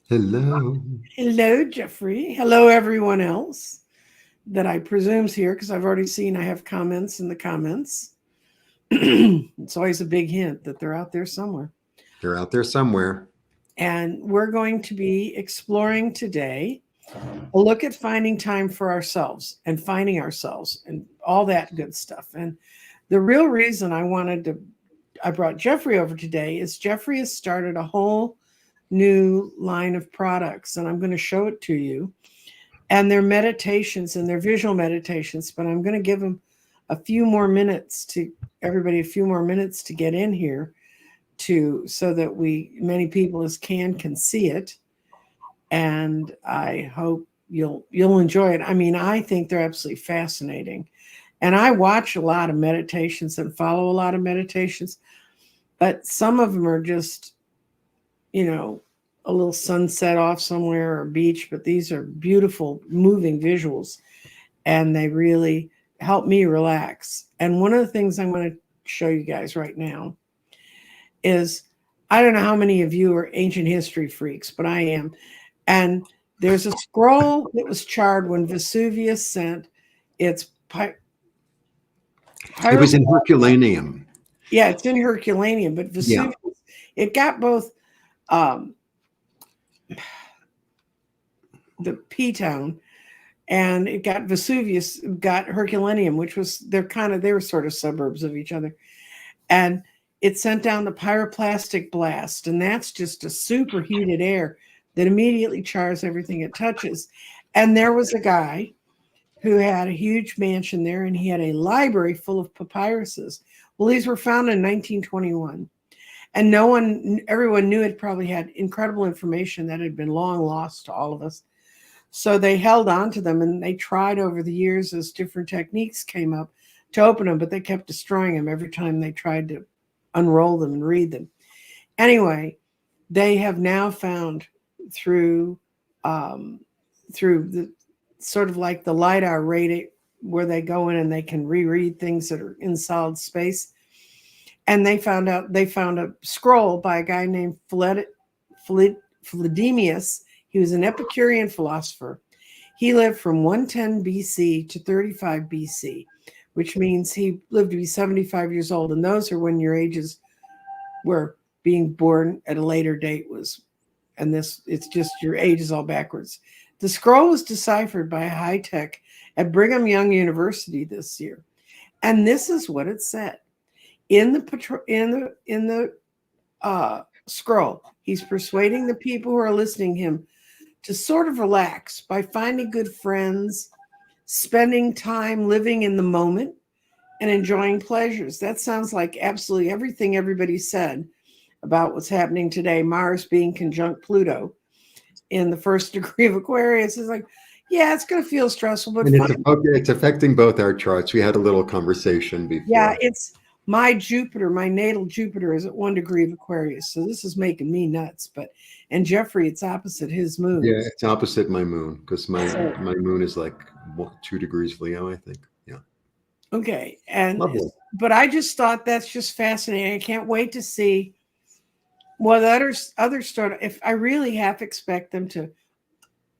Hello. Hello, Jeffrey. Hello, everyone else that I presume's here because I've already seen I have comments in the comments. It's always a big hint that they're out there somewhere. They're out there somewhere. And we're going to be exploring today a look at finding time for ourselves and finding ourselves and all that good stuff. And the real reason I brought Jeffrey over today is Jeffrey has started a whole new line of products, and I'm going to show it to you. And they're meditations and they're visual meditations, but I'm going to give them a few more minutes to everybody, a few more minutes to get in here so that many people as can see it. And I hope you'll enjoy it. I mean, I think they're absolutely fascinating. And I watch a lot of meditations and follow a lot of meditations, but some of them are just, a little sunset off somewhere or a beach, but these are beautiful, moving visuals, and they really help me relax. And one of the things I'm going to show you guys right now is, I don't know how many of you are ancient history freaks, but I am. And there's a scroll that was charred when Vesuvius sent its It was in Herculaneum. Yeah, it's in Herculaneum, but Vesuvius, it got both the P-town, and it got Vesuvius, got Herculaneum, which was they were sort of suburbs of each other. And it sent down the pyroclastic blast, and that's just a superheated air that immediately chars everything it touches. And there was a guy who had a huge mansion there, and he had a library full of papyruses. Well, these were found in 1921. And everyone knew it probably had incredible information that had been long lost to all of us. So they held on to them, and they tried over the years as different techniques came up to open them, but they kept destroying them every time they tried to unroll them and read them. Anyway, they have now found through the sort of like the LiDAR Radiate, where they go in and they can reread things that are in solid space. And they found a scroll by a guy named Philodemius. He was an Epicurean philosopher. He lived from 110 BC to 35 BC, which means he lived to be 75 years old. And those are when your ages were being born at a later date it's just your age is all backwards. The scroll was deciphered by a high tech at Brigham Young University this year. And this is what it said. In the scroll, he's persuading the people who are listening to him to sort of relax by finding good friends, spending time living in the moment, and enjoying pleasures. That sounds like absolutely everything everybody said about what's happening today. Mars being conjunct Pluto in the first degree of Aquarius is like, yeah, it's going to feel stressful, but it's affecting both our charts. We had a little conversation before. Yeah, it's my natal Jupiter is at 1 degree of Aquarius. So this is making me nuts. And Jeffrey, it's opposite his moon. Yeah, it's opposite my moon, because my moon is like 2 degrees Leo, I think. Yeah. Okay. But I just thought that's just fascinating. I can't wait to see what others start. If I really half expect them to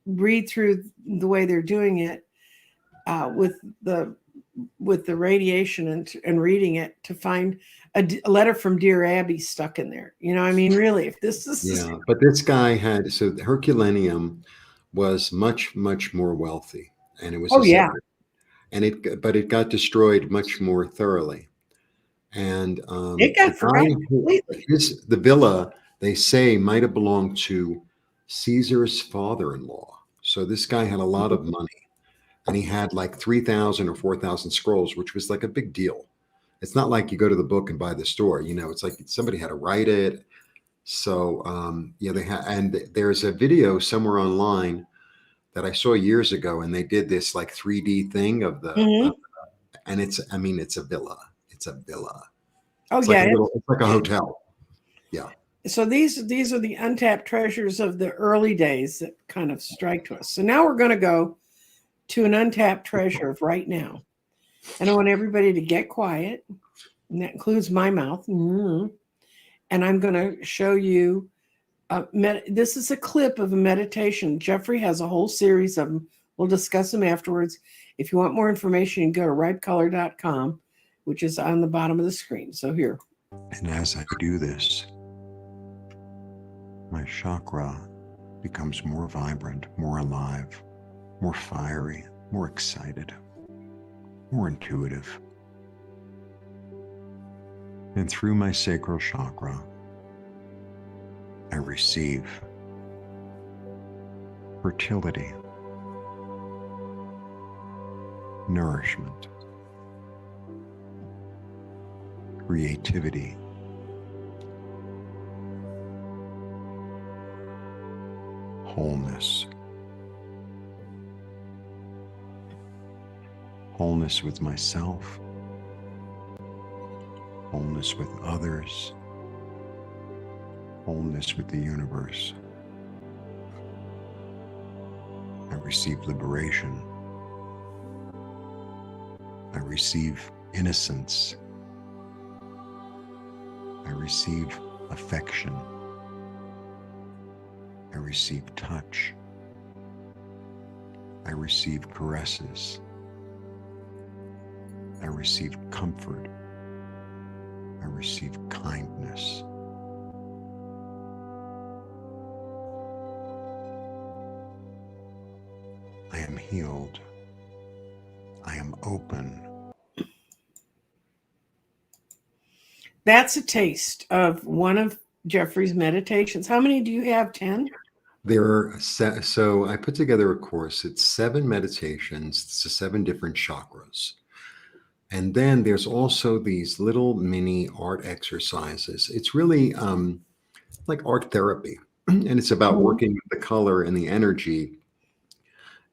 read through the way they're doing it with the radiation and reading it to find a letter from Dear Abby stuck in there. I mean, really, if this is... Yeah, but this guy so Herculaneum was much, much more wealthy. And it was... Oh, yeah. But it got destroyed much more thoroughly. And it got forgotten completely. The villa, they say, might have belonged to Caesar's father-in-law. So this guy had a lot of money. And he had like 3,000 or 4,000 scrolls, which was like a big deal. It's not like you go to the book and buy the store. It's like somebody had to write it. So they had, and there's a video somewhere online that I saw years ago, and they did this like 3D thing of the, and it's a villa. It's a villa. Oh, it's yeah. It's like a hotel. Yeah. So these are the untapped treasures of the early days that kind of strike to us. So now we're going to go to an untapped treasure of right now. And I want everybody to get quiet, and that includes my mouth. And I'm going to show you This is a clip of a meditation. Jeffrey has a whole series of them. We'll discuss them afterwards. If you want more information, you can go to ripecolor.com, which is on the bottom of the screen. So here. And as I do this, my chakra becomes more vibrant, more alive, more fiery, more excited, more intuitive. And through my sacral chakra, I receive fertility, nourishment, creativity, wholeness, wholeness with myself, wholeness with others, wholeness with the universe. I receive liberation. I receive innocence. I receive affection. I receive touch. I receive caresses. I receive comfort. I receive kindness. I am healed. I am open. That's a taste of one of Jeffrey's meditations. How many do you have? 10? There are so I put together a course. It's 7 meditations. It's 7 different chakras. And then there's also these little mini art exercises. It's really like art therapy. And it's about working with the color and the energy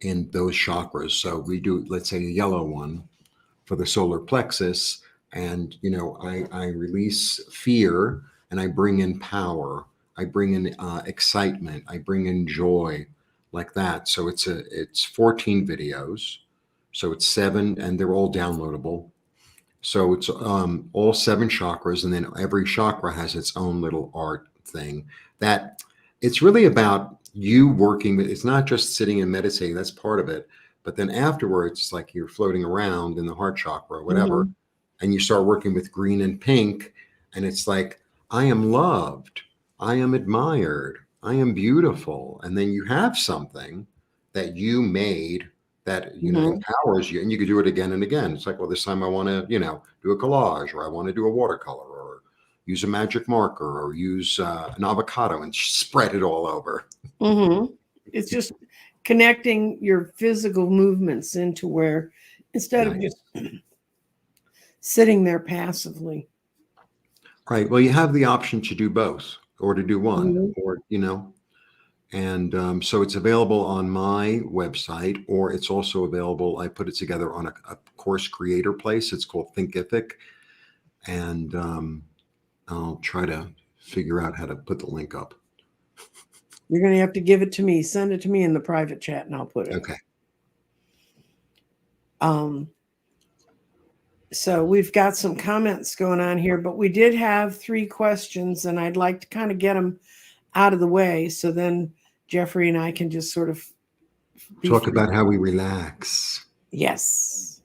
in those chakras. So we do, let's say, a yellow one for the solar plexus. And, I release fear and I bring in power. I bring in excitement. I bring in joy, like that. So it's 14 videos. So it's 7, and they're all downloadable. So it's all 7 chakras, and then every chakra has its own little art thing. That it's really about you working with. It's not just sitting and meditating. That's part of it. But then afterwards, it's like you're floating around in the heart chakra, or whatever, and you start working with green and pink, and it's like, I am loved, I am admired, I am beautiful, and then you have something that you made that empowers you, and you could do it again and again. It's like, well, this time I want to do a collage, or I want to do a watercolor, or use a magic marker, or use an avocado and spread it all over. It's just connecting your physical movements into where, instead of just sitting there passively. Right. Well, you have the option to do both, or to do one, or and so it's available on my website, or it's also available. I put it together on a course creator place. It's called Thinkific, and I'll try to figure out how to put the link up. You're going to have to give it to me. Send it to me in the private chat, and I'll put it. Okay. So we've got some comments going on here, but we did have 3 questions, and I'd like to kind of get them out of the way, so then Jeffrey and I can just sort of talk about how we relax. Yes.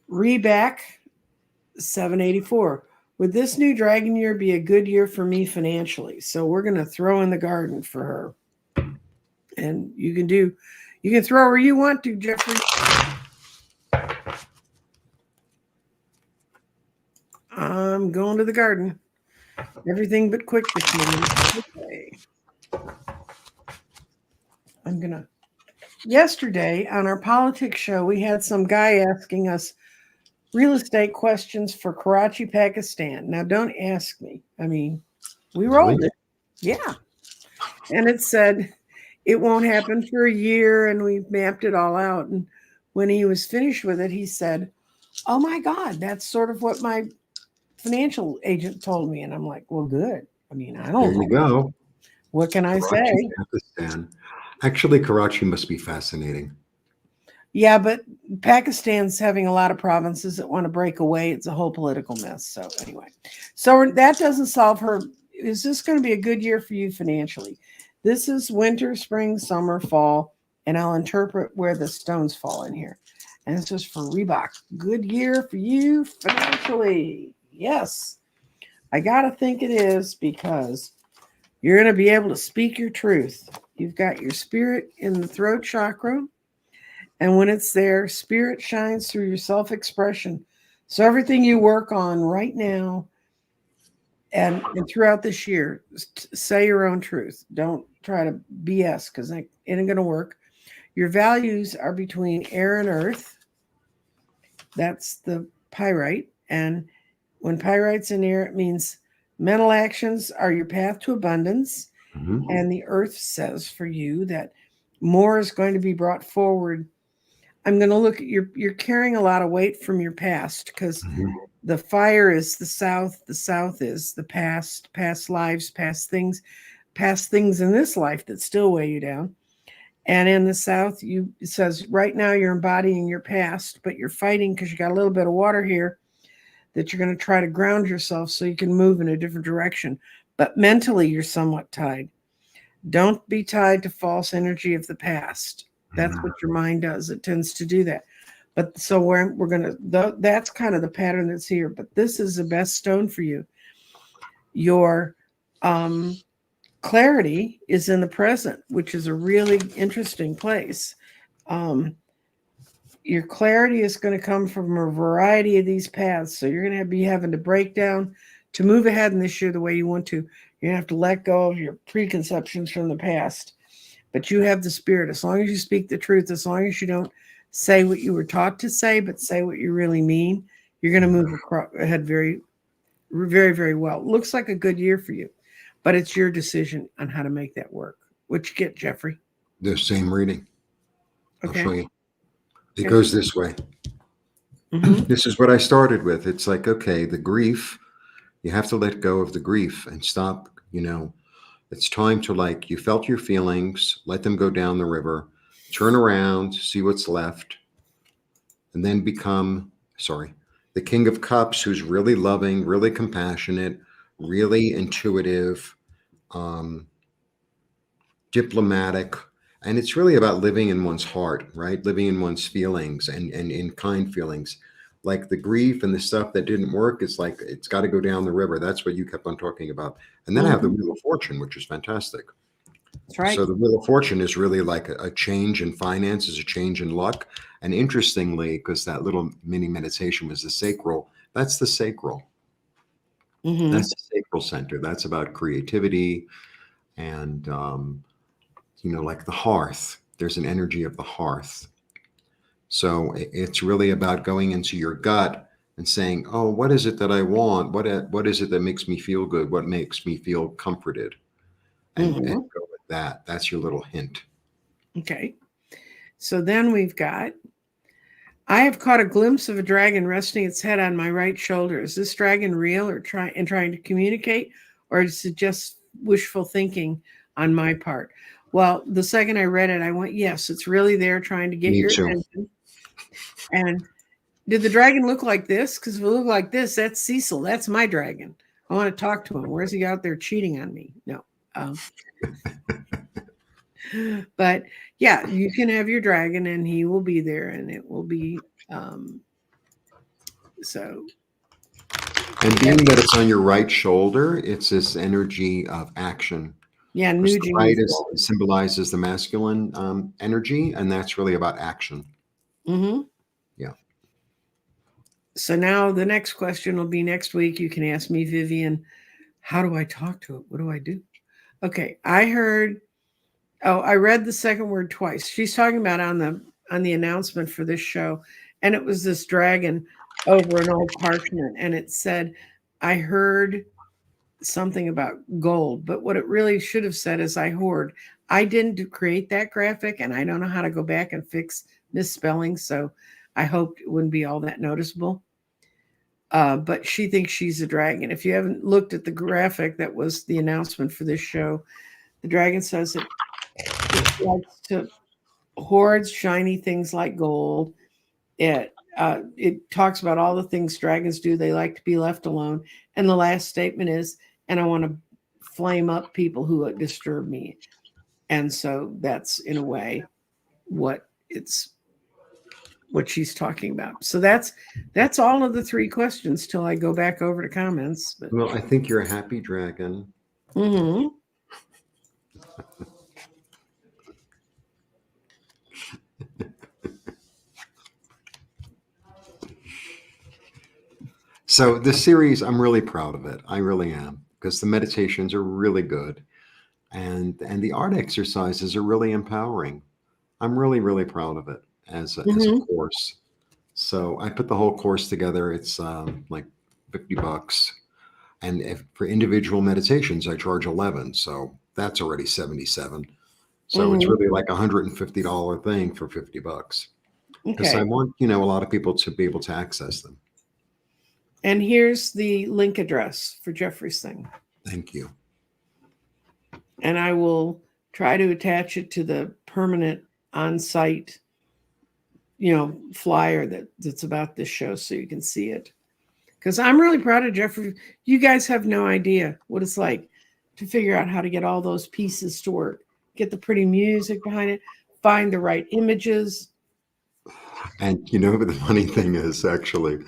Reback 784. Would this new dragon year be a good year for me financially? So we're going to throw in the garden for her. And you can throw where you want to, Jeffrey. I'm going to the garden. Everything but quick this morning. Okay. Yesterday on our politics show, we had some guy asking us real estate questions for Karachi, Pakistan. Now, don't ask me. I mean, we rolled it. Yeah. And it said it won't happen for a year, and we mapped it all out. And when he was finished with it, he said, oh my God, that's sort of what my financial agent told me. And I'm like, well, good. I mean, I don't know. There you go. What can I say? Pakistan. Actually, Karachi must be fascinating. Yeah, but Pakistan's having a lot of provinces that want to break away. It's a whole political mess. So anyway, so that doesn't solve her is this going to be a good year for you financially? This is winter, spring, summer, fall, and I'll interpret where the stones fall in here. And this is for Reebok. Good year for you financially. Yes, I got to think it is, because you're going to be able to speak your truth. You've got your spirit in the throat chakra. And when it's there, spirit shines through your self-expression. So everything you work on right now and throughout this year, say your own truth. Don't try to BS, because it ain't going to work. Your values are between air and earth. That's the pyrite. And when pyrite's in air, it means mental actions are your path to abundance. Mhm. And the earth says for you that more is going to be brought forward. I'm going to look at you're carrying a lot of weight from your past, because Mhm. the fire is the south is the past lives, past things in this life that still weigh you down. And in the south, it says right now you're embodying your past, but you're fighting because you got a little bit of water here, that you're going to try to ground yourself so you can move in a different direction. But mentally, you're somewhat tied. Don't be tied to false energy of the past. That's what your mind does. It tends to do that. But so we're going to, that's kind of the pattern that's here. But this is the best stone for you. Your clarity is in the present, which is a really interesting place. Your clarity is going to come from a variety of these paths. So you're going to be having to break down to move ahead in this year the way you want to. You're going to have to let go of your preconceptions from the past. But you have the spirit. As long as you speak the truth, as long as you don't say what you were taught to say, but say what you really mean, you're going to move ahead very, very, very well. Looks like a good year for you, but it's your decision on how to make that work. What you get, Jeffrey? The same reading. I'll Okay. show you. It Okay. goes this way. Mm-hmm. This is what I started with. It's like, okay, the grief, you have to let go of the grief and stop, it's time to, like, you felt your feelings, let them go down the river, turn around, see what's left, and then become, the King of Cups, who's really loving, really compassionate, really intuitive, um, diplomatic. And it's really about living in one's heart, right? Living in one's feelings and in kind feelings. Like the grief and the stuff that didn't work, it's like it's got to go down the river. That's what you kept on talking about. And then I have the Wheel of Fortune, which is fantastic. That's right. So the Wheel of Fortune is really like a change in finances, a change in luck. And interestingly, because that little mini meditation was the sacral, that's the sacral. Mm-hmm. That's the sacral center. That's about creativity and, like the hearth. There's an energy of the hearth. So it's really about going into your gut and saying, oh, what is it that I want? What is it that makes me feel good? What makes me feel comforted? And Mm-hmm. go with that. That's your little hint. Okay. So then we've got, I have caught a glimpse of a dragon resting its head on my right shoulder. Is this dragon real or trying to communicate, or is it just wishful thinking on my part? Well, the second I read it, I went, yes, it's really there trying to get Me your too. attention. And did the dragon look like this? Because if it looked like this, that's Cecil. That's my dragon. I want to talk to him. Where's he out there cheating on me? No. But yeah, you can have your dragon and he will be there, and it will be so. And being that it's on your right shoulder, it's this energy of action. Yeah, Because the nudging right is well. symbolizes the masculine energy, and that's really about action. Mm-hmm. Yeah. So now the next question will be next week. You can ask me, Vivian, how do I talk to it? What do I do? Okay, I heard. Oh, I read the second word twice. She's talking about on the announcement for this show, and it was this dragon over an old parchment, and it said, I heard something about gold, but what it really should have said is I hoard. I didn't create that graphic, and I don't know how to go back and fix misspelling, so I hoped it wouldn't be all that noticeable. But she thinks she's a dragon. If you haven't looked at the graphic that was the announcement for this show, the dragon says it likes to hoard shiny things like gold. It talks about all the things dragons do. They like to be left alone. And the last statement is, and I want to flame up people who disturb me. And so that's in a way what she's talking about. So that's all of the 3 questions till I go back over to comments. But Well, I think you're a happy dragon. mm-hmm. So this series, I'm really proud of it. I really am, because the meditations are really good, and the art exercises are really empowering. I'm really, really proud of it as a Mm-hmm. course. So I put the whole course together. It's like $50, and if, for individual meditations, I charge 11. So that's already 77. So it's Mm-hmm. really like $150 thing for $50, because I Okay. want a lot of people to be able to access them. And here's the link address for Jeffrey's thing. Thank you. And I will try to attach it to the permanent on-site, flyer that's about this show so you can see it. Because I'm really proud of Jeffrey. You guys have no idea what it's like to figure out how to get all those pieces to work, get the pretty music behind it, find the right images. And the funny thing is, actually,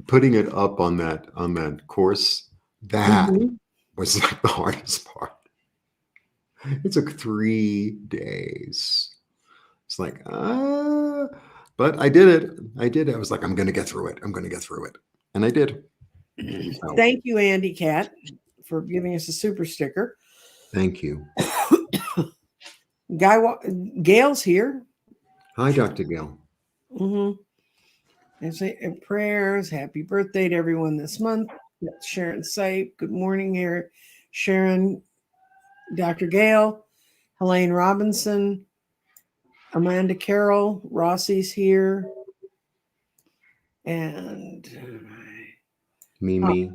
putting it up on that course, that Mm-hmm. was like the hardest part. It took 3 days. It's like, but I did it. I was like, I'm going to get through it. I'm going to get through it. And I did. So, Thank you, Andy Cat, for giving us a super sticker. thank you. Gail's here. Hi, Dr. Gail. Mm-hmm. And say prayers. Happy birthday to everyone this month. That's Sharon Sipe. Good morning, here, Sharon. Dr. Gail, Helene Robinson, Amanda Carroll, Rossi's here, and Mimi.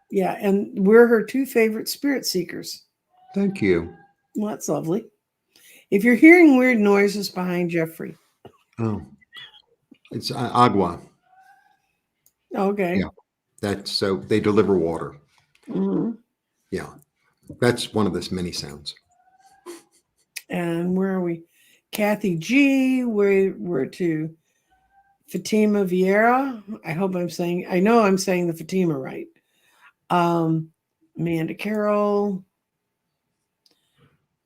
yeah, and we're her 2 favorite spirit seekers. Thank you. Well, that's lovely. If you're hearing weird noises behind Jeffrey, Oh, it's agua. okay. Yeah. That's so they deliver water. Mm-hmm. Yeah. That's one of the many sounds. And where are we? Kathy G. We're to Fatima Vieira. I know I'm saying the Fatima right. Amanda Carroll.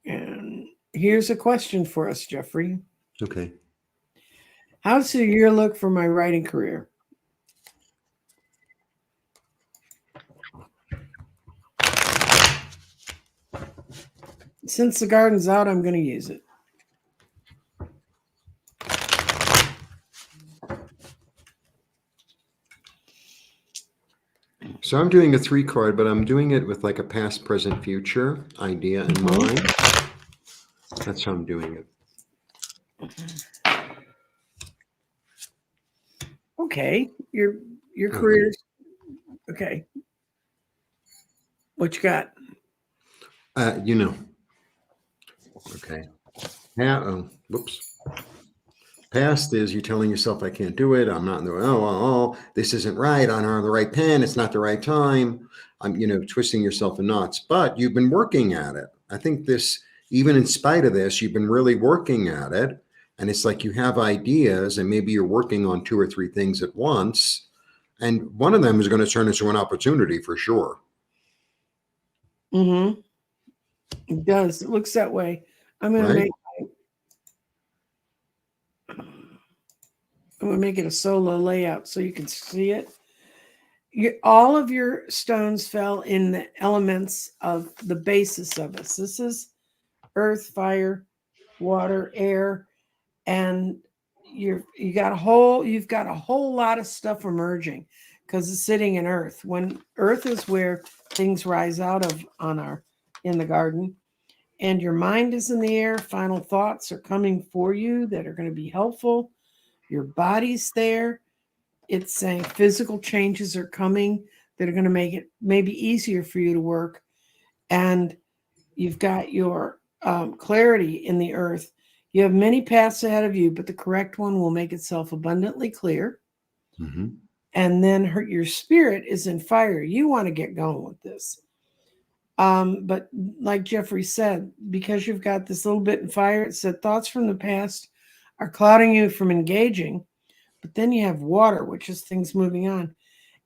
And here's a question for us, Jeffrey. Okay. How does the year look for my writing career? Since the garden's out, I'm going to use it. So I'm doing a 3 card, but I'm doing it with like a past, present, future idea in mind. That's how I'm doing it. Okay. Your career. Okay. What you got? Okay. Now, whoops. Past is you telling yourself, I can't do it. I'm not in the, this isn't right. I'm on the right pen. It's not the right time. I'm, twisting yourself in knots, but you've been working at it. I think even in spite of this, you've been really working at it. And it's like you have ideas and maybe you're working on 2 or 3 things at once. And one of them is going to turn into an opportunity for sure. Mm-hmm. It does. It looks that way. I'm going to make it a solo layout so you can see it. All of your stones fell in the elements of the basis of us. This is earth, fire, water, air, and you've got a whole lot of stuff emerging because it's sitting in earth. When earth is where things rise out of in the garden, and your mind is in the air, final thoughts are coming for you that are going to be helpful. Your body's there. It's saying physical changes are coming that are going to make it maybe easier for you to work. And you've got your clarity in the earth. You have many paths ahead of you, but the correct one will make itself abundantly clear. Mm-hmm. And then your spirit is in fire. You want to get going with this. But like Jeffrey said, because you've got this little bit in fire, it said thoughts from the past are clouding you from engaging. But then you have water, which is things moving on.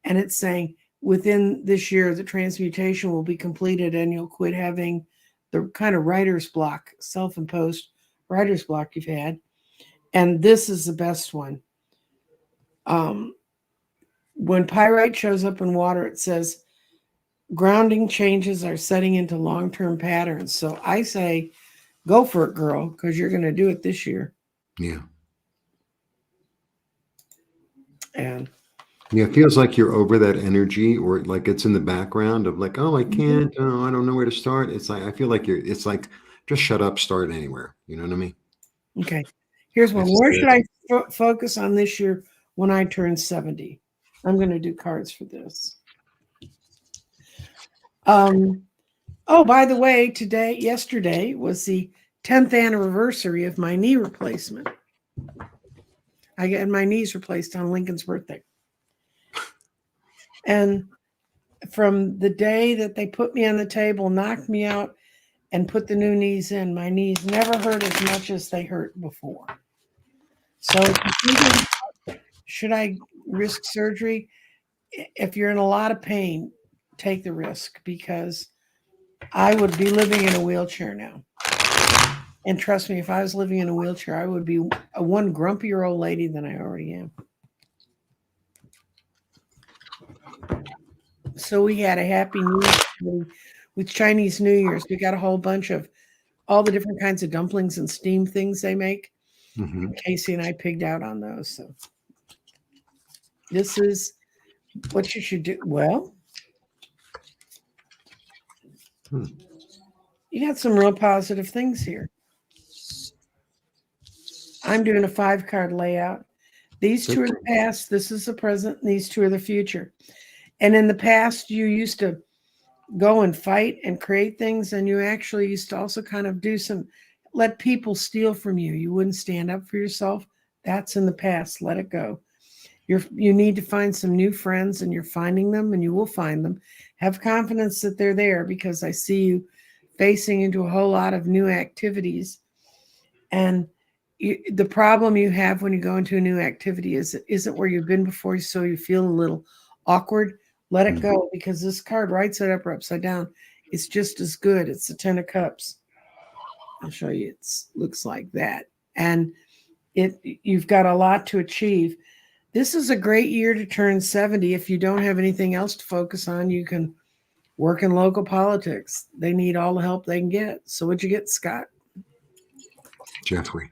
And it's saying within this year, the transmutation will be completed and you'll quit having the kind of writer's block, self imposed writer's block you've had. And this is the best one. When pyrite shows up in water, it says grounding changes are setting into long term patterns. So I say, go for it, girl, because you're going to do it this year. Yeah. And Yeah, it feels like you're over that energy, or like it's in the background of like, oh, I can't, oh, I don't know where to start. It's like, I feel like it's like, just shut up, start anywhere. You know what I mean? okay, here's one. It's Where should there. I focus on this year when I turn 70? I'm going to do cards for this. Oh, by the way, yesterday was the 10th anniversary of my knee replacement. I got my knees replaced on Lincoln's birthday. And from the day that they put me on the table, knocked me out, and put the new knees in, my knees never hurt as much as they hurt before. So should I risk surgery? If you're in a lot of pain, take the risk, because I would be living in a wheelchair now. And trust me, if I was living in a wheelchair, I would be a one grumpier old lady than I already am. So we had a happy New Year with Chinese New Year's. We got a whole bunch of all the different kinds of dumplings and steamed things they make. Hmm. Casey and I pigged out on those. So this is what you should do. Well, you got some real positive things here. I'm doing a 5-card layout. These two are the past, this is the present, and these two are the future. And in the past, you used to go and fight and create things, and you actually used to also kind of let people steal from you. You wouldn't stand up for yourself. That's in the past. Let it go. You need to find some new friends, and you're finding them, and you will find them. Have confidence that they're there, because I see you facing into a whole lot of new activities. And the problem you have when you go into a new activity is it isn't where you've been before, so you feel a little awkward. Let it go, because this card, right side up or upside down, it's just as good. It's the 10 of Cups. I'll show you. It looks like that. And you've got a lot to achieve. This is a great year to turn 70. If you don't have anything else to focus on, you can work in local politics. They need all the help they can get. So what'd you get, Scott? Jeffrey.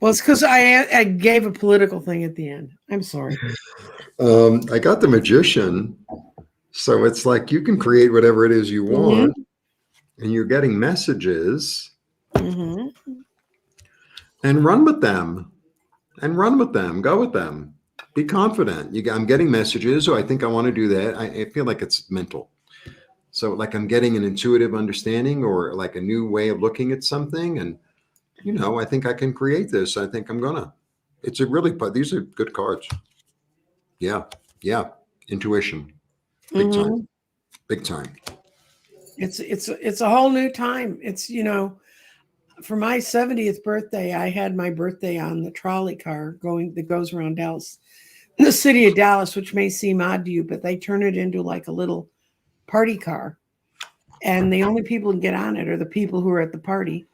Well, it's because I gave a political thing at the end. I'm sorry. I got the Magician. So it's like you can create whatever it is you want, and you're getting messages, Mm-hmm. and run with them. And run with them. Go with them. Be confident. I'm getting messages, so I think I want to do that. I feel like it's mental. So like I'm getting an intuitive understanding, or like a new way of looking at something. And, I think I can create this. I think I'm gonna. It's a really, these are good cards. Yeah. Yeah. Intuition. Big time. Mm-hmm. Big time. It's a whole new time. It's, for my 70th birthday, I had my birthday on the trolley car that goes around Dallas, the city of Dallas, which may seem odd to you, but they turn it into like a little party car. And the only people who get on it are the people who are at the party.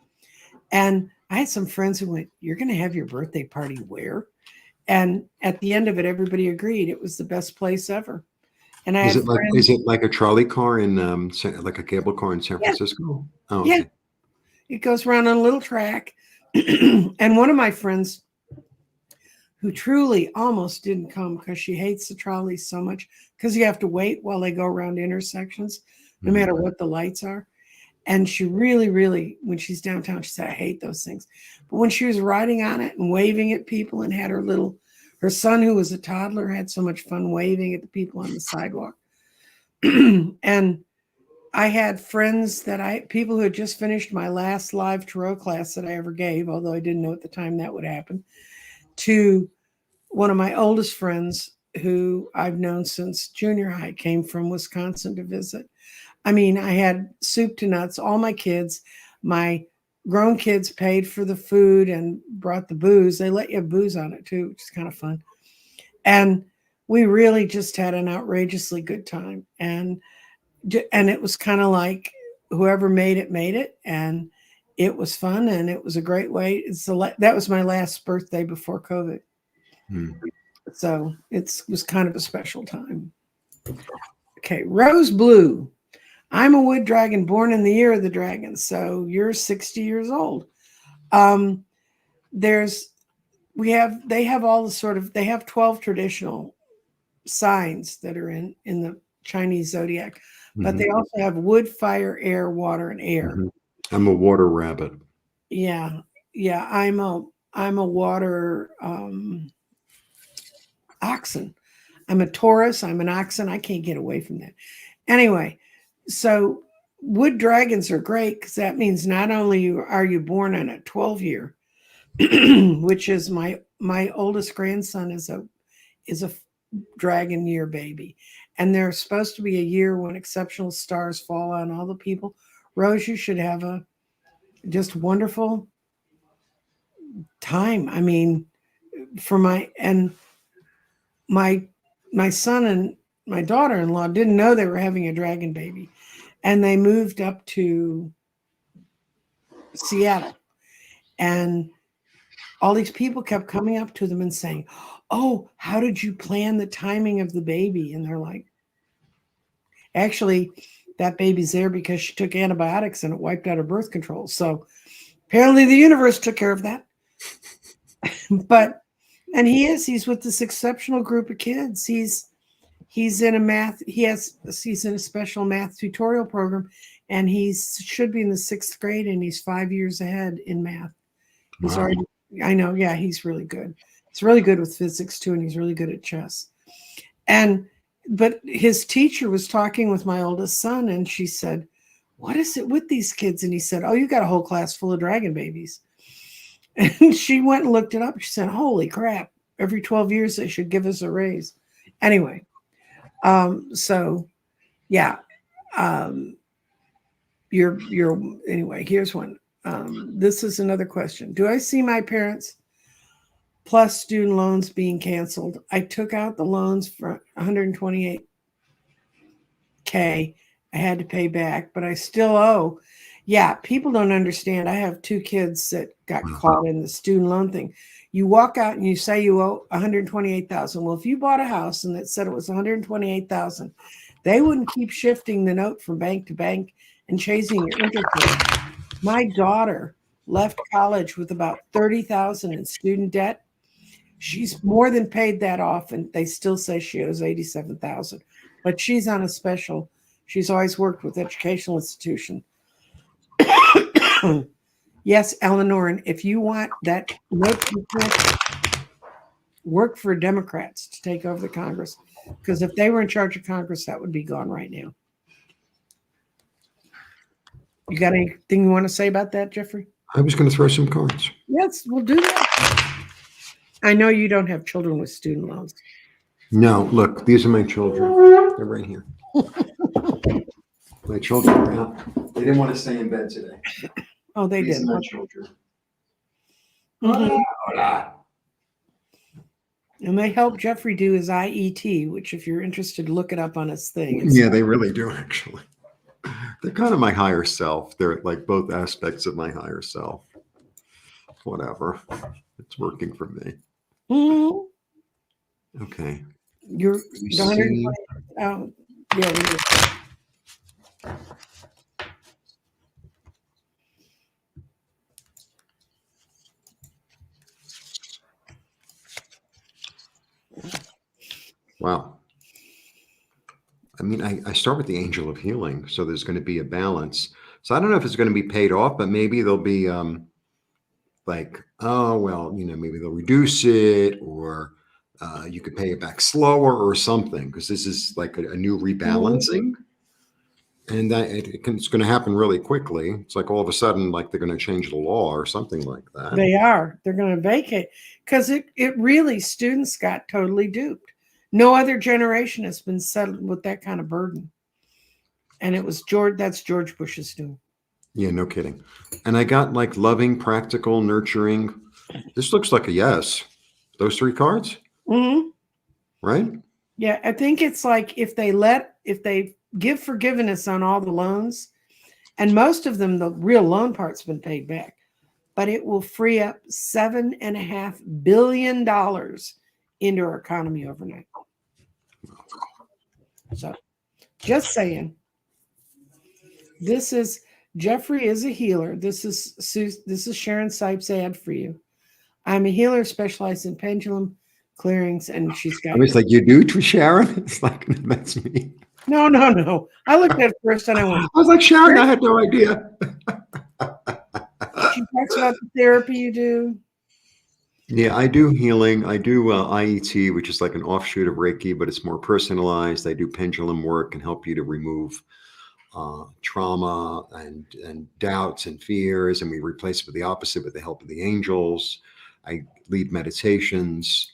And I had some friends who went, "You're going to have your birthday party where?" And at the end of it, everybody agreed it was the best place ever. And I Is had it like friends. a trolley car in like a cable car in San Yeah, Francisco? Oh, yeah. okay. It goes around on a little track. And one of my friends, who truly almost didn't come because she hates the trolleys so much, because you have to wait while they go around intersections, no matter what the lights are. And she really, really, when she's downtown, she said, "I hate those things." But when she was riding on it and waving at people, and had her son, who was a toddler, had so much fun waving at the people on the sidewalk. And I had friends people who had just finished my last live tarot class that I ever gave, although I didn't know at the time that would happen, to one of my oldest friends who I've known since junior high, came from Wisconsin to visit. I mean, I had soup to nuts. All my kids, my grown kids paid for the food and brought the booze. They let you have booze on it too, which is kind of fun. And we really just had an outrageously good time. And it was kind of like whoever made it, and it was fun, and it was a great way. That was my last birthday before COVID, Hmm. so it was kind of a special time. Okay, Rose Blue. I'm a wood dragon born in the year of the dragon, so you're 60 years old. Um, there's they have all the sort of, they have 12 traditional signs that are in the Chinese zodiac, but they also have wood, fire, air, water, and air. I'm a water rabbit. Yeah, yeah. I'm a water oxen. I'm a Taurus. I'm an oxen. I can't get away from that. Anyway, so wood dragons are great because that means not only are you born on a 12 year, which is my oldest grandson is a dragon year baby, and there's supposed to be a year when exceptional stars fall on all the people. Rose, you should have a just wonderful time. I mean, for my my son and my daughter-in-law didn't know they were having a dragon baby, and they moved up to Seattle, and all these people kept coming up to them and saying, "Oh, how did you plan the timing of the baby?" And they're like, "Actually, that baby's there because she took antibiotics and it wiped out her birth control. So apparently the universe took care of that." But and he's with this exceptional group of kids. He's in a math, he's in a special math tutorial program, and he should be in the 6th grade, and he's 5 years ahead in math. He's Wow. already, I know, yeah, he's really good. He's really good with physics too, and he's really good at chess. But his teacher was talking with my oldest son, and she said, "What is it with these kids?" And he said, "Oh, you got a whole class full of dragon babies." And she went and looked it up. She said, "Holy crap. Every 12 years, they should give us a raise." Anyway, so yeah. Um, anyway, here's one. This is another question. Do I see my parents plus student loans being canceled? I took out the loans for 128K. I had to pay back, but I still owe. Yeah, people don't understand. I have 2 kids that got caught in the student loan thing. You walk out and you say you owe 128,000. Well, if you bought a house and it said it was 128,000, they wouldn't keep shifting the note from bank to bank and chasing your interest rate. My daughter left college with about 30,000 in student debt. She's more than paid that off, and they still say she owes 87,000. But she's on a special. She's always worked with educational institution. Yes, Eleanor, and if you want that note, work for Democrats to take over the Congress, because if they were in charge of Congress, that would be gone right now. You got anything you want to say about that, Jeffrey? I was going to throw some cards. Yes, we'll do that. I know you don't have children with student loans. No, look, these are my children. They're right here. My children are out. They didn't want to stay in bed today. Oh, they These did. are my children. Mhm. Hola. And they help Jeffrey do his IET, which, if you're interested, look it up on his thing. Yeah, they really do, actually. They're kind of my higher self. They're like both aspects of my higher self. Whatever. It's working for me. Mhm. Okay. You're You the 120. see? Oh, yeah. Wow. I mean, I start with the angel of healing. So there's going to be a balance. So I don't know if it's going to be paid off, but maybe there'll be like, oh, well, maybe they'll reduce it, or you could pay it back slower or something, because this is like a new rebalancing. And that it's going to happen really quickly. It's like all of a sudden, like they're going to change the law or something like that. They are. They're going to vacate because it really, students got totally duped. No other generation has been settled with that kind of burden. And it was George. That's George Bush's doing. Yeah, no kidding. And I got like loving, practical, nurturing. This looks like a yes. Those three cards, Mm-hmm. right? Yeah, I think it's like if they give forgiveness on all the loans, and most of them, the real loan part's been paid back, but it will free up $7.5 billion into our economy overnight. So just saying. This is Jeffrey is a healer. This is Sharon Sipes' ad for you. I'm a healer specialized in pendulum clearings, and she's got I was like, you do to Sharon? It's like, that's me. no. I looked at it first and I went, I was like, Sharon, I had no idea. she talks about the therapy you do. Yeah, I do healing. I do IET, which is like an offshoot of Reiki, but it's more personalized. I do pendulum work and help you to remove trauma and doubts and fears, and we replace it with the opposite with the help of the angels. I lead meditations.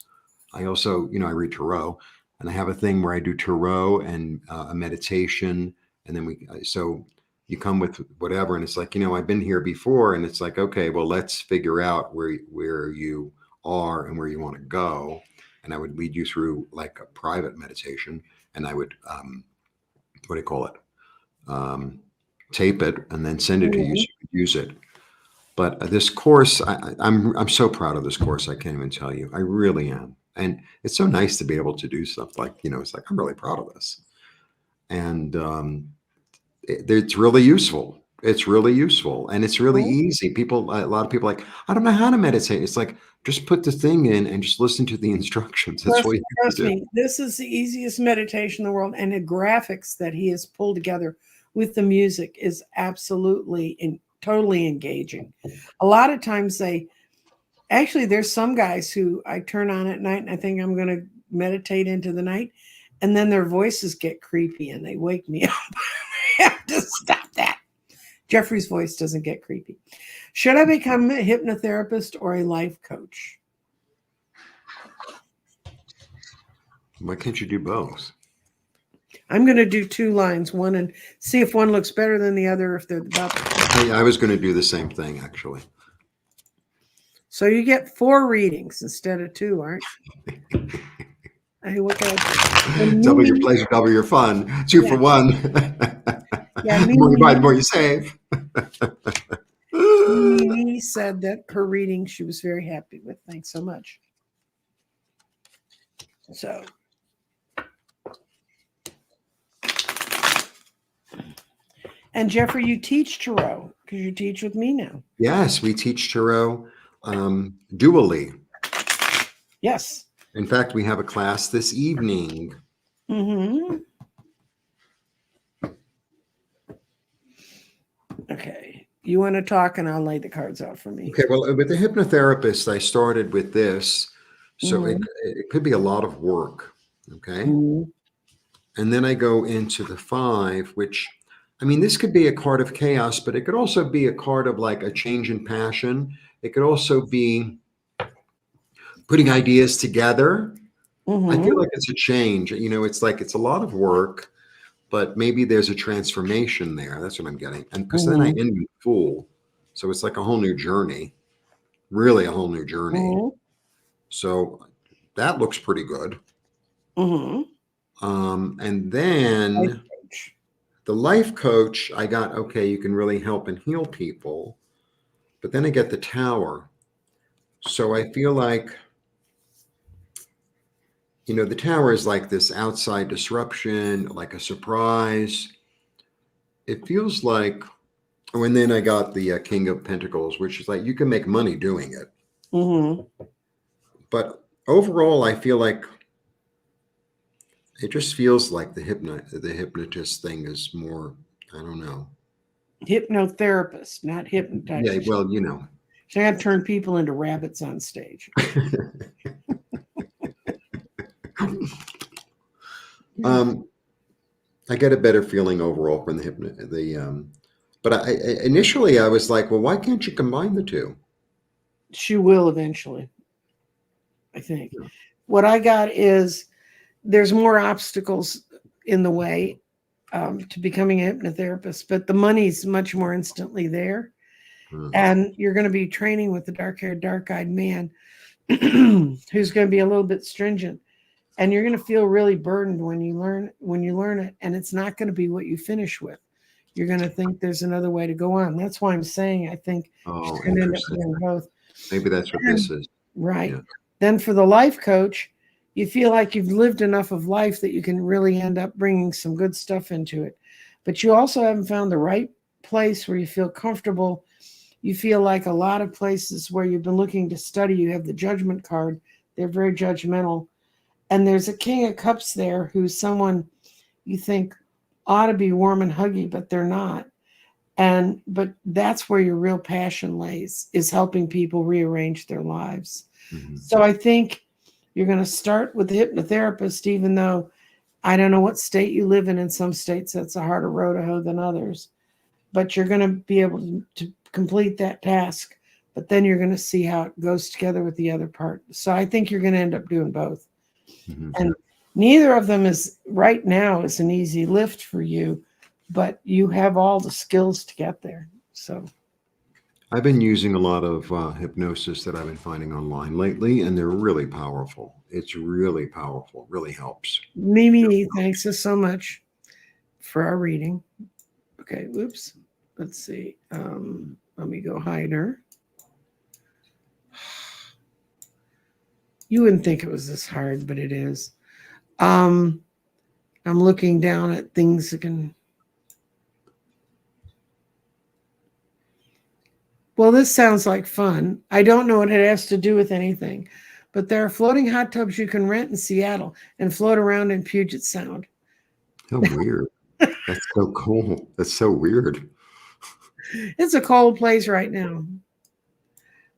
I also, I read tarot, and I have a thing where I do tarot and a meditation, and then so you come with whatever, and it's like, I've been here before, and it's like, okay, well, let's figure out where you are and where you want to go, and I would lead you through like a private meditation, and I would, what do you call it? Tape it and then send it to you so you could use it. But this course, I'm so proud of this course. I can't even tell you. I really am. And it's so nice to be able to do stuff like, it's like, I'm really proud of this. And it's really useful. It's really useful. And it's really easy. A lot of people are like, I don't know how to meditate. It's like, just put the thing in and just listen to the instructions. That's all you have to do. Trust me, this is the easiest meditation in the world. And the graphics that he has pulled together with the music is absolutely totally engaging. A lot of times there's some guys who I turn on at night and I think I'm going to meditate into the night. And then their voices get creepy and they wake me up. I have to stop that. Jeffrey's voice doesn't get creepy. Should I become a hypnotherapist or a life coach? Why can't you do both? I'm going to do 2 lines, one, and see if one looks better than the other, if they're about. I was going to do the same thing, actually. So you get 4 readings instead of 2, aren't you? Hey, what Double your pleasure, double your fun. 2 for 1. Yeah, the more you buy, the more you save. Mimi said that her reading she was very happy with. Thanks so much. So. And Jeffrey, you teach tarot because you teach with me now. Yes, we teach tarot dually. Yes. In fact, we have a class this evening. Mm-hmm. Okay. You want to talk and I'll lay the cards out for me. Okay, well, with the hypnotherapist, I started with this. So it could be a lot of work. Okay. And then I go into the 5, which, this could be a card of chaos, but it could also be a card of like a change in passion. It could also be putting ideas together. I feel like it's a change. It's like it's a lot of work, but maybe there's a transformation there. That's what I'm getting. And because then I end with Fool. So it's like a whole new journey, really a whole new journey. So that looks pretty good. And then the life coach, I got, okay, you can really help and heal people. But then I get the Tower. So I feel like, the Tower is like this outside disruption, like a surprise. It feels like, and then I got the King of Pentacles, which is like, you can make money doing it. But overall, I feel like it just feels like the hypnotist thing is more, I don't know. Hypnotherapist, not hypnotist. Yeah, well, So I got to turn people into rabbits on stage. I get a better feeling overall from but initially I was like, well, why can't you combine the 2? She will eventually, I think. What I got is there's more obstacles in the way, to becoming a hypnotherapist, but the money's much more instantly there. Hmm. And you're going to be training with the dark-haired, dark-eyed man who's going to be a little bit stringent, and you're going to feel really burdened when you learn it, and it's not going to be what you finish with. You're going to think there's another way to go on. That's why I'm saying I think she's Oh, going to end up interesting. doing both. Maybe that's what And this is. right. Yeah. Then for the life coach, you feel like you've lived enough of life that you can really end up bringing some good stuff into it. But you also haven't found the right place where you feel comfortable. You feel like a lot of places where you've been looking to study, you have the judgment card. They're very judgmental. And there's a King of Cups there who's someone you think ought to be warm and huggy, but they're not. But that's where your real passion lays, is helping people rearrange their lives. Hmm. So I think you're going to start with the hypnotherapist, even though I don't know what state you live in. In some states, that's a harder row to hoe than others. But you're going to be able to complete that task. But then you're going to see how it goes together with the other part. So I think you're going to end up doing both. Hmm. And neither of them is right now is an easy lift for you, but you have all the skills to get there. So I've been using a lot of hypnosis that I've been finding online lately, and they're really powerful. It's really powerful. Really helps. Mimi, thanks so much for our reading. Okay, whoops. Let's see. Let me go hide her. You wouldn't think it was this hard, but it is. Um, I'm looking down at things that can. Well, this sounds like fun. I don't know what it has to do with anything, but there are floating hot tubs you can rent in Seattle and float around in Puget Sound. How weird. That's so cool. That's so weird. It's a cold place right now.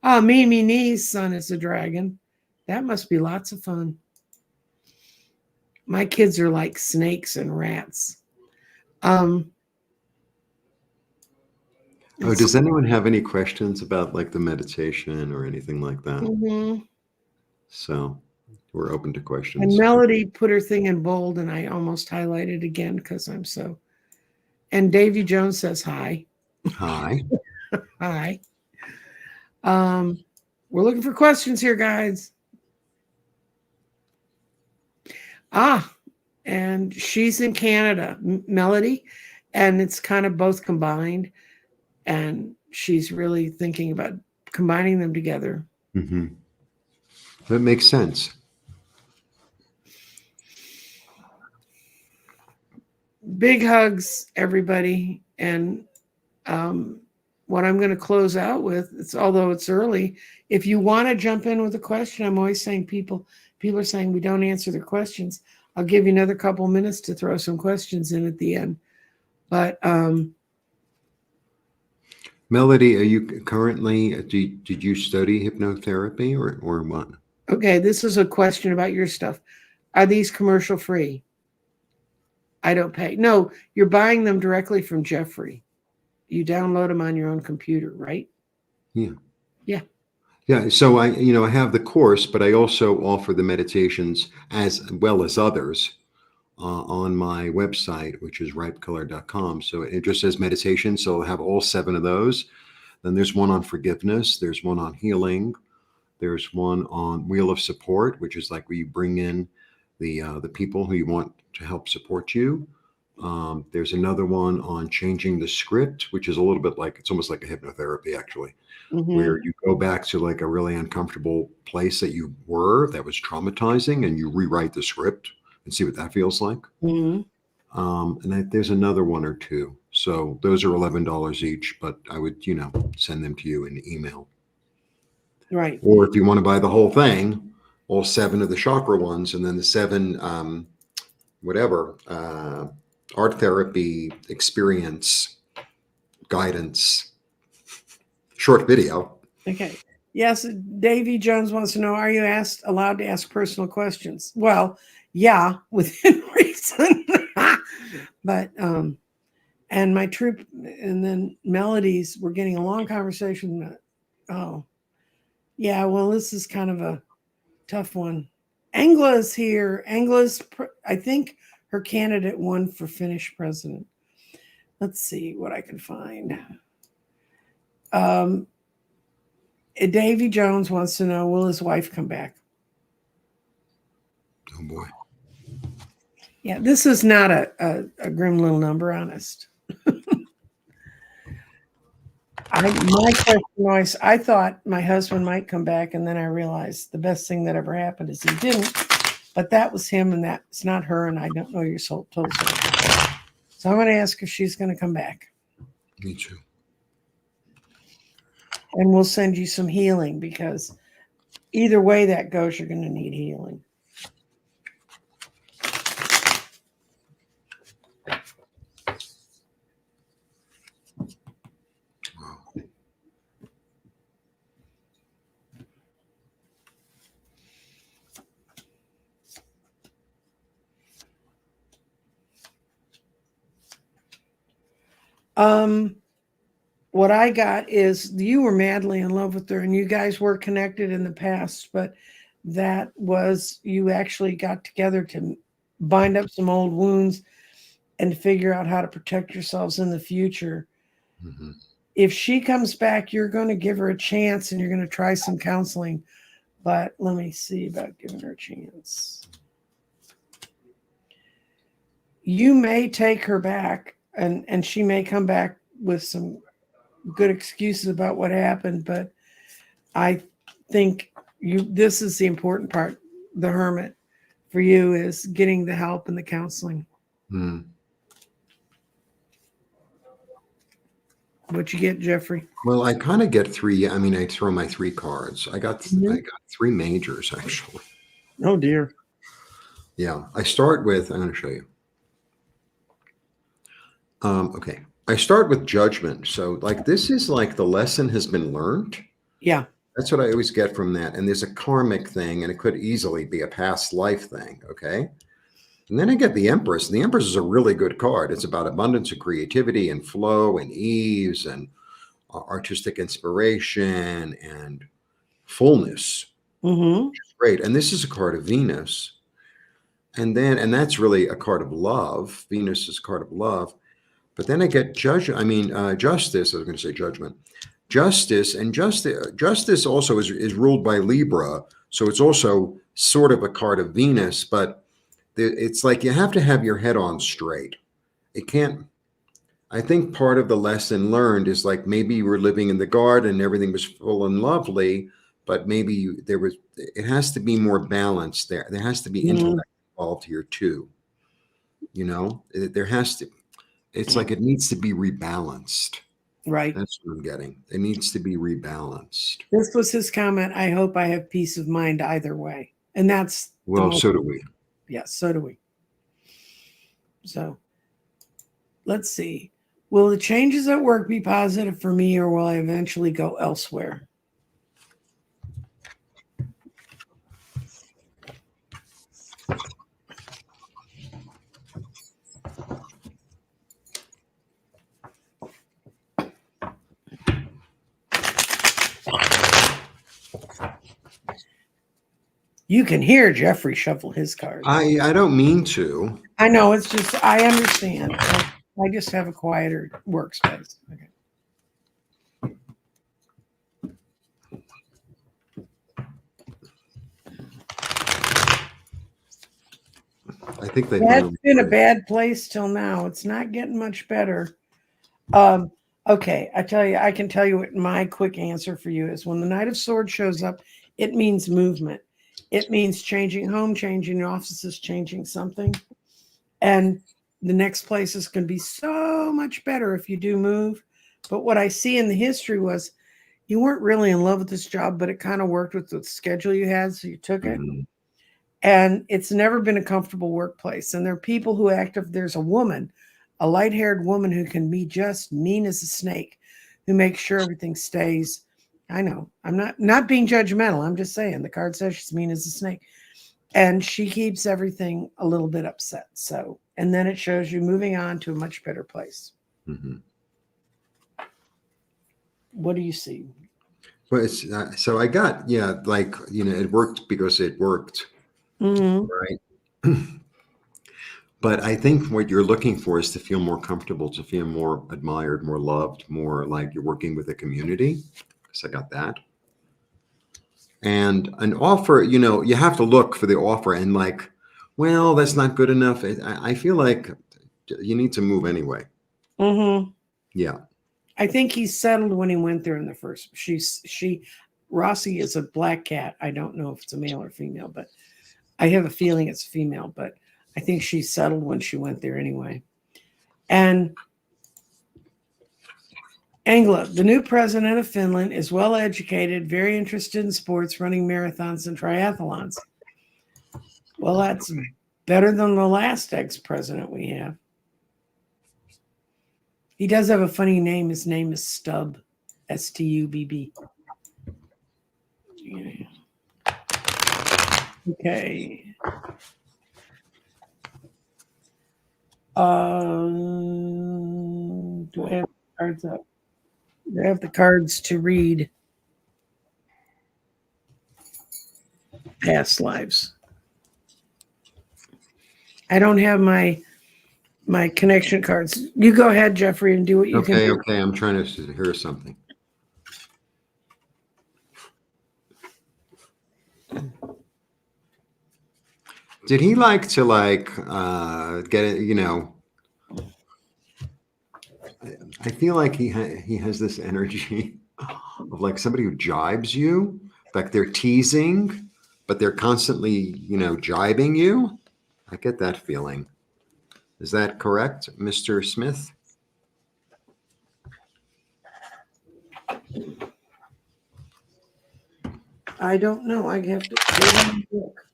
Oh, Mimi Nee's son is a dragon. That must be lots of fun. My kids are like snakes and rats. Um, Oh, it's does anyone have any questions about like the meditation or anything like that? Mhm. So we're open to And questions. Melody put her thing in bold, and I almost highlighted again because I'm so. And Davy Jones says hi. Hi. Hi. Um, we're looking for questions here, guys. Ah, and she's in Canada, Melody, and it's kind of both combined. And she's really thinking about combining them together. Hmm. That makes sense. Big hugs, everybody. And what I'm going to close out with, it's although it's early, if you want to jump in with a question, I'm always saying people are saying we don't answer their questions. I'll give you another couple minutes to throw some questions in at the end. But Melody, are you currently, did you study hypnotherapy or what? okay, this is a question about your stuff. Are these commercial free? I don't pay. No, you're buying them directly from Jeffrey. You download them on your own computer, right? Yeah. Yeah. Yeah. So I have the course, but I also offer the meditations as well as others on my website, which is ripecolor.com. So it just says meditation. So I'll have all 7 of those. Then there's one on forgiveness. There's one on healing. There's one on wheel of support, which is like where you bring in the people who you want to help support you. There's another one on changing the script, which is a little bit like, it's almost like a hypnotherapy actually, Mm-hmm. where you go back to like a really uncomfortable place that you were that was traumatizing, and you rewrite the script and see what that feels like. Mm-hmm. There's another one or two. So those are $11 each, but I would, send them to you in email. Right. Or if you want to buy the whole thing, all 7 of the chakra ones, and then the 7, whatever, art therapy experience guidance short video. Okay. Yes, Davy Jones wants to know, are you allowed to ask personal questions? Well, yeah, within reason. But and my troop and then Melodies, we're getting a long conversation. Oh, yeah, well, this is kind of a tough one. Angla's here. I think her candidate won for Finnish president. Let's see what I can find. Davy Jones wants to know, will his wife come back? Oh boy. Yeah, this is not a grim little number, honest. My question was, I thought my husband might come back, and then I realized the best thing that ever happened is he didn't. But that was him, and that's not her, and I don't know your soul total soul. So I'm going to ask if she's going to come back. Me too. And we'll send you some healing, because either way that goes, you're going to need healing. What I got is you were madly in love with her, and you guys were connected in the past, but that was, you actually got together to bind up some old wounds and figure out how to protect yourselves in the future. Mm-hmm. If she comes back, you're going to give her a chance, and you're going to try some counseling. But let me see about giving her a chance. You may take her back, and she may come back with some good excuses about what happened, but I think this is the important part. The hermit for you is getting the help and the counseling. Mm. What you get, Jeffrey? Well, I kind of get three. I mean, I throw my three cards. I got three majors, actually. Oh dear. Yeah, I start with, I'm going to show you. Okay, I start with judgment. So like, this is like the lesson has been learned. Yeah. That's what I always get from that. And there's a karmic thing, and it could easily be a past life thing. Okay. And then I get the Empress. And the Empress is a really good card. It's about abundance and creativity and flow and ease and artistic inspiration and fullness. Mm-hmm. Which is great. And this is a card of Venus. And that's really a card of love. Venus is a card of love. But then I get justice. I was going to say judgment. Justice, and justice also is ruled by Libra. So it's also sort of a card of Venus, but it's like you have to have your head on straight. It can't. I think part of the lesson learned is like, maybe you were living in the garden and everything was full and lovely, but maybe it has to be more balanced there. There has to be intellect involved here too. There has to. It's like it needs to be rebalanced. Right. That's what I'm getting. It needs to be rebalanced. This was his comment. I hope I have peace of mind either way. And that's so do we. Yes, so do we. So let's see. Will the changes at work be positive for me, or will I eventually go elsewhere? You can hear Jeffrey shuffle his cards. I don't mean to. I know, it's just, I understand. I just have a quieter workspace. Okay. I think that's been a bad place till now. It's not getting much better. Okay, I can tell you what my quick answer for you is. When the Knight of Swords shows up, it means movement. It means changing home, changing offices, changing something. And the next place is going to be so much better if you do move. But what I see in the history was you weren't really in love with this job, but it kind of worked with the schedule you had, so you took it. Mm-hmm. And it's never been a comfortable workplace. And there are people who there's a woman, a light-haired woman who can be just mean as a snake, who makes sure everything stays. I know, I'm not being judgmental. I'm just saying the card says she's mean as a snake. And she keeps everything a little bit upset. So, and then it shows you moving on to a much better place. Mm-hmm. What do you see? Well, so I got, it worked because it worked. Mm-hmm. Right. But I think what you're looking for is to feel more comfortable, to feel more admired, more loved, more like you're working with a community. So I got that. And an offer, you have to look for the offer and like, well, that's not good enough. I feel like you need to move anyway. Mm-hmm. Yeah. I think he settled when he went there in the first. Rossi is a black cat. I don't know if it's a male or female, but I have a feeling it's female. But I think she settled when she went there anyway. And Angela, the new president of Finland, is well educated, very interested in sports, running marathons and triathlons. Well, that's better than the last ex-president we have. He does have a funny name. His name is Stubb, Stubb. Yeah. Okay. Do I have cards up? Do I have the cards to read past lives? I don't have my connection cards. You go ahead, Jeffrey, and do what you can do. Okay. I'm trying to hear something. Did he like to get it? I feel like he has this energy of like somebody who jibes you, like they're teasing, but they're constantly, jibing you. I get that feeling. Is that correct, Mr. Smith? I don't know. I have to look.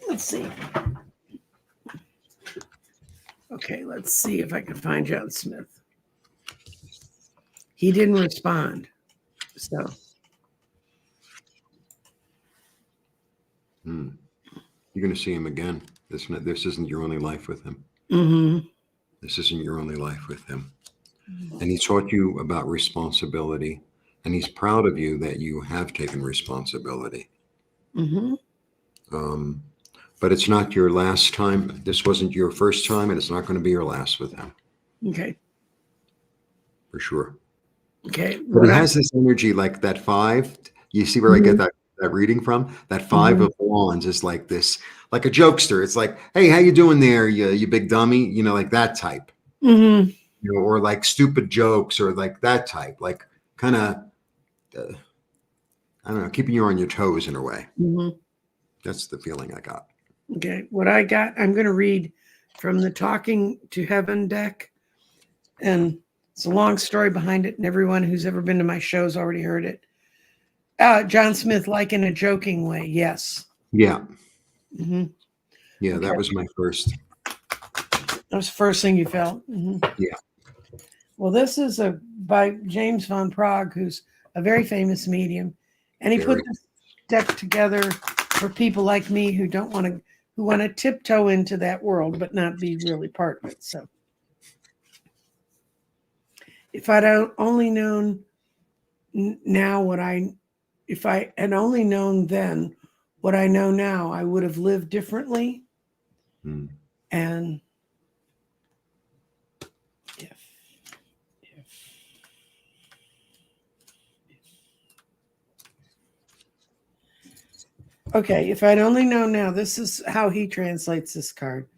Let's see. Okay, let's see if I can find John Smith. He didn't respond. So. You're going to see him again. This isn't your only life with him. Mm-hmm. This isn't your only life with him. And he taught you about responsibility. And he's proud of you that you have taken responsibility. Mm-hmm. But it's not your last time. This wasn't your first time, and it's not going to be your last with him. Okay. For sure. Okay. But he has this energy like that 5. You see where I get that reading from? That 5 of wands is like this, like a jokester. It's like, hey, how you doing there, you big dummy? Like that type. Mm-hmm. Or like stupid jokes or like that type. Like kind of, I don't know, keeping you on your toes in a way. Mm-hmm. That's the feeling I got. Okay. What I got, I'm going to read from the Talking to Heaven deck. And it's a long story behind it. And everyone who's ever been to my show's already heard it. John Smith, like in a joking way. Yes. Yeah. Mm-hmm. Yeah. Okay. That was my first. That was the first thing you felt. Mm-hmm. Yeah. Well, this is by James von Prague, who's a very famous medium. And he put this deck together for people like me who want to tiptoe into that world, but not be really part of it. So if I'd only known now if I had only known then what I know now, I would have lived differently. And okay, if I'd only known now, this is how he translates this card.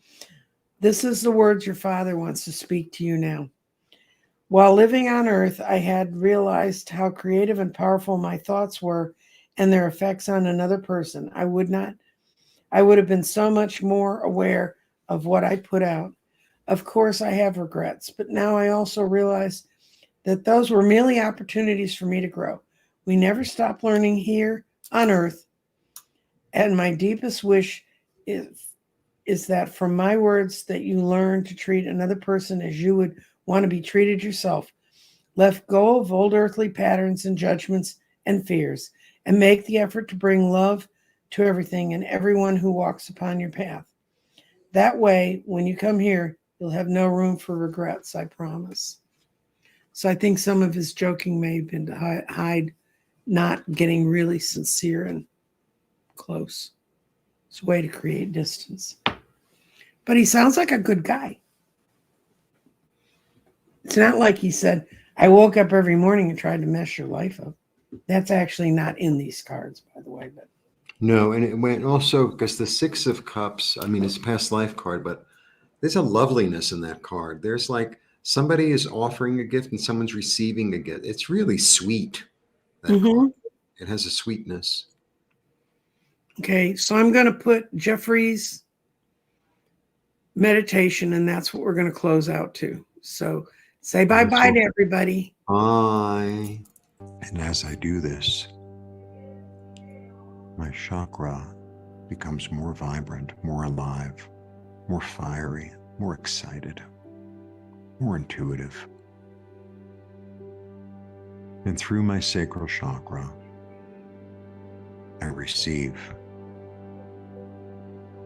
This is the words your father wants to speak to you now. While living on earth, I had realized how creative and powerful my thoughts were and their effects on another person. I would have been so much more aware of what I put out. Of course, I have regrets, but now I also realize that those were merely opportunities for me to grow. We never stop learning here on earth. And my deepest wish is that from my words that you learn to treat another person as you would want to be treated yourself. Let go of old earthly patterns and judgments and fears, and make the effort to bring love to everything and everyone who walks upon your path. That way, when you come here, you'll have no room for regrets, I promise. So I think some of his joking may have been to hide not getting really sincere and close. It's a way to create distance. But he sounds like a good guy. It's not like he said, I woke up every morning and tried to mess your life up. That's actually not in these cards, by the way. But No, and it went also because the Six of Cups, I mean, it's a past life card, but there's a loveliness in that card. There's like somebody is offering a gift and someone's receiving a gift. It's really sweet, that card. Mhm. It has a sweetness. Okay, so I'm going to put Jeffrey's meditation, and that's what we're going to close out to. So say bye-bye to everybody. Bye. And as I do this, my chakra becomes more vibrant, more alive, more fiery, more excited, more intuitive. And through my sacral chakra, I receive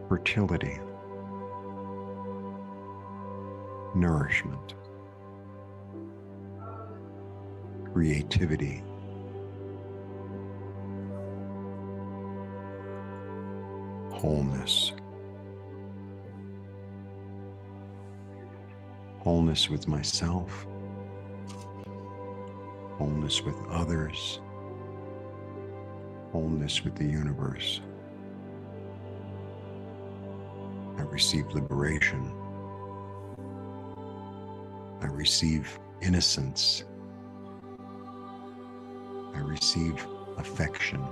fertility, nourishment, creativity, wholeness. Wholeness with myself, wholeness with others, wholeness with the universe. I receive liberation. I receive innocence. I receive affection.